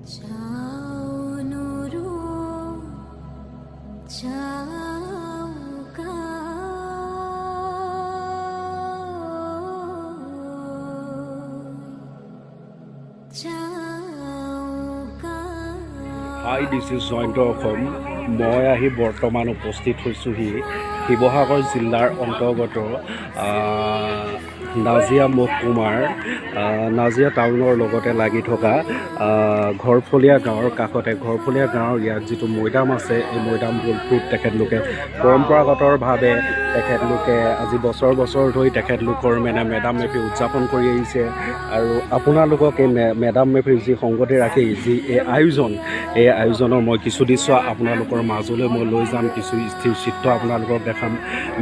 Hi, this is Joint Ọসম মই আহি বৰ্তমান উপস্থিত হৈছোহি শিৱসাগৰ জিলাৰ অন্তৰ্গত নাজিয়া মহকুমাৰ নাজিয়া টাউনৰ লগতে লাগি থকা ঘৰফলীয়া গাঁৱৰ কাষতে ঘৰফলীয়া গাঁৱৰ ইয়াত যিটো মৈদাম আছে এই মৈদামটোত তেখেতলোকে পৰম্পৰাগতভাৱে তেখেতলোকে আজি বছৰ বছৰ ধৰি তেখেতলোকৰ মেডাম মেফি উদযাপন কৰি আহিছে আৰু আপোনালোকক এই মেডাম মেফিৰ যি সংগতি ৰাখি যি এই আয়োজনৰ মই কিছু দৃশ্য আপোনালোকৰ মাজলৈ মই লৈ যাম কিছু স্থিৰ চিত্ৰ আপোনালোকক দেখাম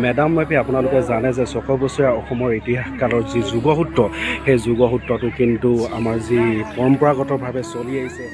মেডাম মেফি আপোনালোকে জানে যে ৬০০ বছৰীয়া অসমৰ ইতিহাসকালৰ যি যুগসূত্ৰ সেই যুগসূত্ৰটো কিন্তু আমাৰ যি পৰম্পৰাগতভাৱে চলি আহিছে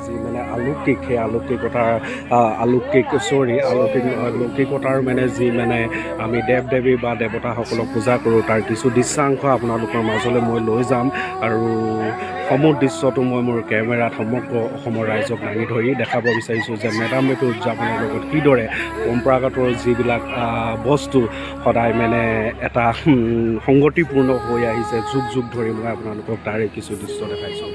যি মানে আলৌকিক সেই আলৌকিকতাৰ মানে যি মানে আমি দেৱ দেৱী বা দেৱতাসকলক পূজা কৰোঁ তাৰ কিছু দৃশ্যাংশ আপোনালোকৰ মাজলৈ মই লৈ যাম আৰু সমগ্ৰ দৃশ্যটো মই মোৰ কেমেৰাত সমগ্ৰ অসমৰ ৰাইজক দাঙি ধৰি দেখাব বিচাৰিছোঁ যে মেডাম মেফি উদযাপনৰ লগত কিদৰে পৰম্পৰাগত যিবিলাক বস্তু সদায় মানে এটা সংগতিপূৰ্ণ হৈ আহিছে যুগ যুগ ধৰি মই আপোনালোকক তাৰে কিছু দৃশ্য দেখাইছোঁ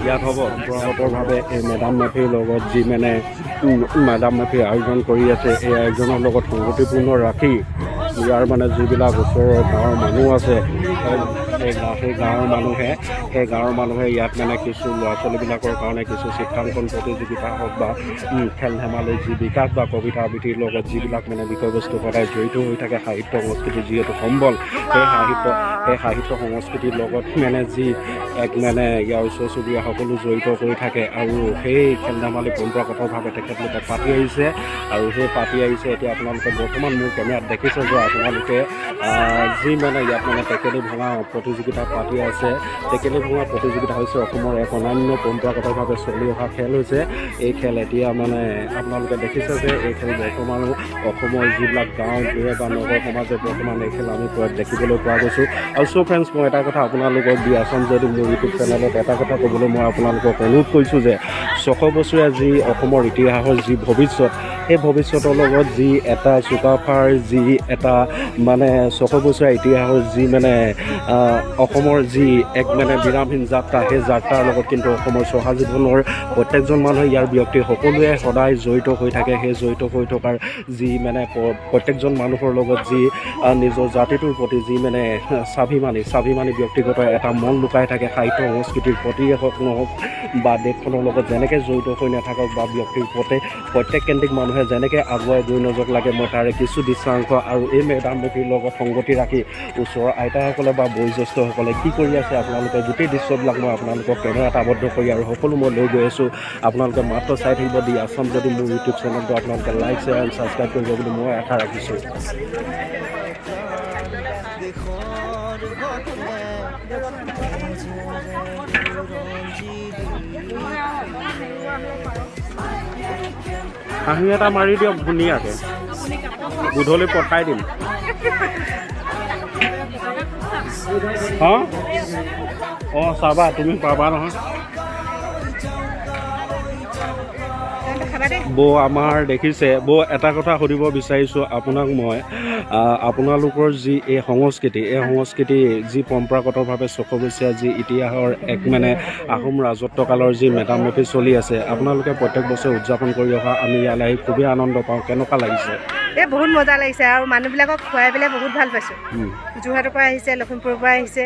ইয়াত হ'ব পৰম্পৰাগতভাৱে এই মেডাম মেফিৰ লগত যি মানে মেডাম মেফি আয়োজন কৰি আছে এই আয়োজনৰ লগত সংগতিপূৰ্ণ ৰাখি ইয়াৰ মানে যিবিলাক ওচৰৰ গাঁৱৰ মানুহ আছে সেই গাঁৱৰ মানুহে ইয়াত মানে কিছু ল'ৰা ছোৱালীবিলাকৰ কাৰণে কিছু চিত্ৰাংকন প্ৰতিযোগিতা হওক বা খেল ধেমালি যি বিকাশ বা কবিতা আবৃত্তিৰ লগত যিবিলাক মানে বিষয়বস্তু সদায় জড়িত হৈ থাকে সাহিত্য সংস্কৃতি যিহেতু সম্বল সেই সাহিত্য সংস্কৃতিৰ লগত মানে যি এক মানে ইয়াৰ ওচৰ চুবুৰীয়া সকলো জড়িত কৰি থাকে আৰু সেই খেল ধেমালি পৰম্পৰাগতভাৱে তেখেতলোকে পাতি আহিছে আৰু সেই পাতি আহিছে এতিয়া আপোনালোকে বৰ্তমান মোৰ কেমেৰাত দেখিছে যে আপোনালোকে যি মানে ইয়াত মানে টেকেলি ভঙা প্ৰতিযোগিতা পাতি আছে টেকেলি ভঙা প্ৰতিযোগিতা হৈছে অসমৰ এক অনন্য পৰম্পৰাগতভাৱে চলি অহা খেল হৈছে এই খেল এতিয়া মানে আপোনালোকে দেখিছে যে এই খেল বৰ্তমানো অসমৰ যিবিলাক গাঁও জুয়ে বা নগৰ সমাজে বৰ্তমান এই খেল আমি দেখিবলৈ পোৱা গৈছোঁ আৰু চ' ফ্ৰেণ্ডছ মই এটা কথা আপোনালোকক দি আছোঁ যদি মোৰ ইউটিউব চেনেলত এটা কথা ক'বলৈ মই আপোনালোকক অনুৰোধ কৰিছোঁ যে ৬০০ বছৰীয়া যি অসমৰ ইতিহাসৰ যি ভৱিষ্যত সেই ভৱিষ্যতৰ লগত যি এটা চুকাফাৰ যি এটা মানে ৬০০ বছৰীয়া ইতিহাসৰ যি মানে অসমৰ যি এক মানে বিৰামহীন যাত্ৰা সেই যাত্ৰাৰ লগত কিন্তু অসমৰ চহা জীৱনৰ প্ৰত্যেকজন মানুহে ইয়াৰ ব্যক্তি সকলোৱে সদায় জড়িত হৈ থাকে সেই জড়িত হৈ থকাৰ যি মানে প্ৰত্যেকজন মানুহৰ লগত যি নিজৰ জাতিটোৰ প্ৰতি যি মানে স্বাভিমানী ব্যক্তিগত এটা মন লুকাই থাকে সাহিত্য সংস্কৃতিৰ প্ৰতি হওক নহওক বা দেশখনৰ লগত যেনেকৈ জড়িত হৈ নাথাকক বা ব্যক্তিৰ প্ৰত্যেক কেন্দ্ৰিক মানুহে যেনেকৈ আগুৱাই গৈ নজক লাগে মই তাৰে কিছু দৃশ্যাংশ আৰু এই মেডাম মেফিৰ লগত সংগতি ৰাখি ওচৰৰ আইতাসকলে বা বয়োজ্যেষ্ঠসকলে কি কৰি আছে আপোনালোকে গোটেই দৃশ্যবিলাক মই আপোনালোকক কেমেৰাত আবদ্ধ কৰি আৰু সকলো মই লৈ গৈ আছোঁ আপোনালোকে মাত্ৰ চাই থাকিব দি আছাম যদি মোৰ ইউটিউব চেনেলটো আপোনালোকে লাইক শ্বেয়াৰ এণ্ড ছাবস্ক্ৰাইব কৰিব বুলি মই আশা ৰাখিছোঁ হাঁহি এটা মাৰি দিয়ক ধুনীয়াকৈ গধূলি পঠাই দিম অঁ চাবা তুমি পাবা নহয় বৌ আমাৰ দেখিছে বৌ এটা কথা সুধিব বিচাৰিছোঁ আপোনাক মই আপোনালোকৰ যি এই সংস্কৃতি যি পৰম্পৰাগতভাৱে চকবচীয়া যি ইতিহাসৰ এক মানে আহোম ৰাজত্বকালৰ যি মেডাম মেফি চলি আছে আপোনালোকে প্ৰত্যেক বছৰ উদযাপন কৰি অহা আমি ইয়ালৈ আহি খুবেই আনন্দ পাওঁ কেনেকুৱা লাগিছে বহুত মজা লাগিছে আৰু মানুহবিলাকক খুৱাই পেলাই বহুত ভাল পাইছোঁ যোৰহাটৰ পৰা আহিছে লখিমপুৰৰ পৰা আহিছে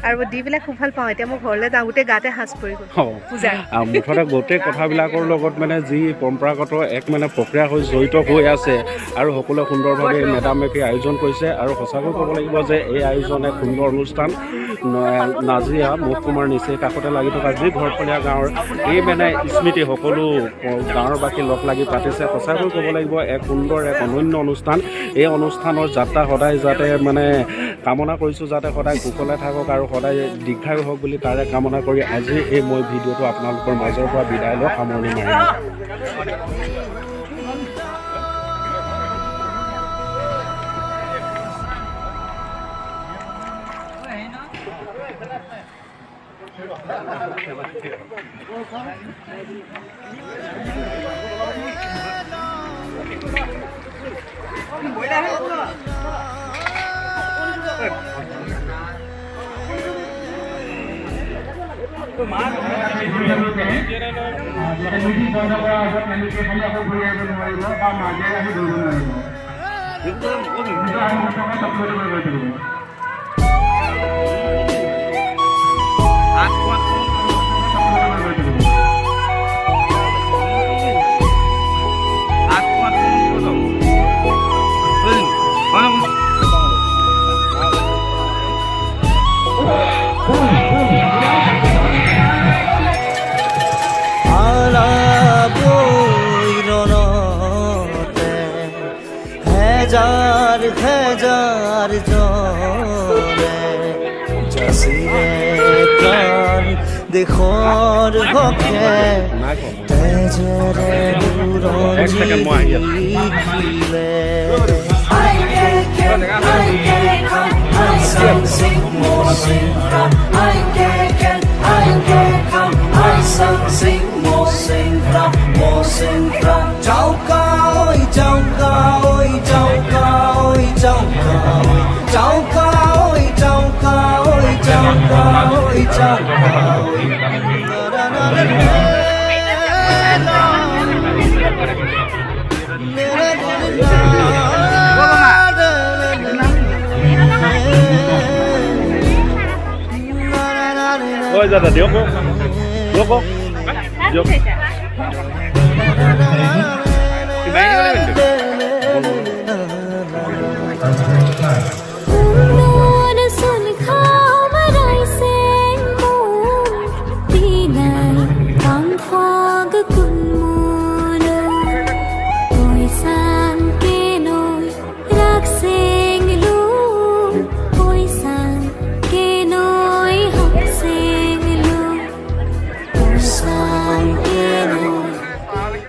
আৰু দি পেলাই খুব ভাল পাওঁ এতিয়া মই ঘৰলৈ যাওঁ গোটেই গাতে সাজ পৰি গ'ল মুঠতে গোটেই কথাবিলাকৰ লগত মানে যি পৰম্পৰাগত এক মানে প্ৰক্ৰিয়া হৈ জড়িত হৈ আছে আৰু সকলোৱে সুন্দৰভাৱে মেডাম মেফি আয়োজন কৰিছে আৰু সঁচাকৈ ক'ব লাগিব যে এই আয়োজন এক সুন্দৰ অনুষ্ঠান নাজিৰা মুখ কুমাৰ নিচেই কাষতে লাগি থকা যি ঘৰখনীয়া গাঁৱৰ এই মানে স্মৃতি সকলো গাঁৱৰ বাকী লগ লাগি পাতিছে সঁচাকৈ ক'ব লাগিব এক সুন্দৰ এক অনন্য অনুষ্ঠান এই অনুষ্ঠানৰ যাত্ৰা সদায় যাতে মানে কামনা কৰিছোঁ যাতে সদায় কুশলে থাকক আৰু সদায় দীৰ্ঘায়ু হওক বুলি তাৰে কামনা কৰি আজি এই মই ভিডিঅ'টো আপোনালোকৰ মাজৰ পৰা বিদায় লৈ সামৰণি মাৰিম হেজাৰ জনে জাচিৰে প্ৰাণ দেশৰ হকে তেজেৰে বুৰঞ্জীলে ôi giờ là điếu không điếu không điếu thì mấy nó lên được Sang